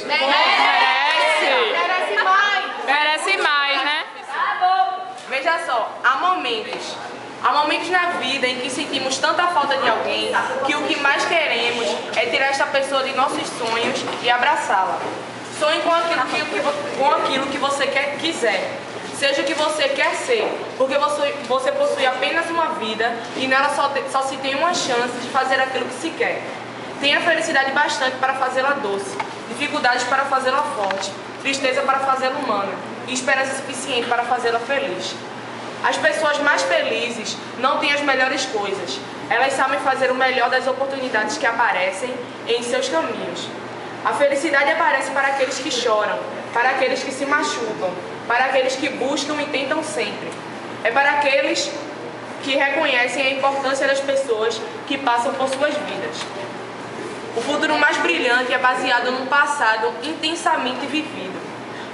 mereço? Merece mais. Merece mais, né? Veja só, há momentos na vida em que sentimos tanta falta de alguém que o que mais queremos é tirar esta pessoa de nossos sonhos e abraçá-la. Sonhe com aquilo que você quiser. Seja o que você quer ser, porque você possui apenas uma vida e nela só se tem uma chance de fazer aquilo que se quer. Tenha felicidade bastante para fazê-la doce, dificuldades para fazê-la forte, tristeza para fazê-la humana e esperança suficiente para fazê-la feliz. As pessoas mais felizes não têm as melhores coisas. Elas sabem fazer o melhor das oportunidades que aparecem em seus caminhos. A felicidade aparece para aqueles que choram, para aqueles que se machucam, para aqueles que buscam e tentam sempre. É para aqueles que reconhecem a importância das pessoas que passam por suas vidas. O futuro mais brilhante é baseado num passado intensamente vivido.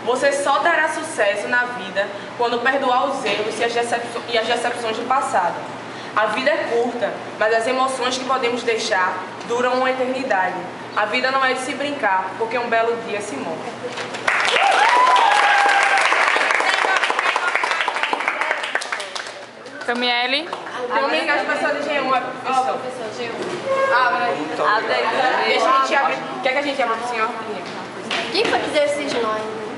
Você só terá sucesso na vida quando perdoar os erros e as decepções do passado. A vida é curta, mas as emoções que podemos deixar duram uma eternidade. A vida não é de se brincar, porque um belo dia se morre. Camiele. Tem uma homenagem para a pessoa de G1, professor. Abre aí. Abre aí. Deixa a gente abrir. Quer que a gente abra para o senhor? Quem foi que deu esses nomes?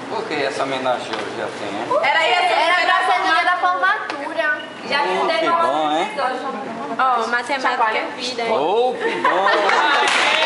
Por que essa homenagem hoje já tem, hein? Era pra ser no dia da formatura. Já que Que teve bom, hein? Ó, matemática é vida. Oh, que bom!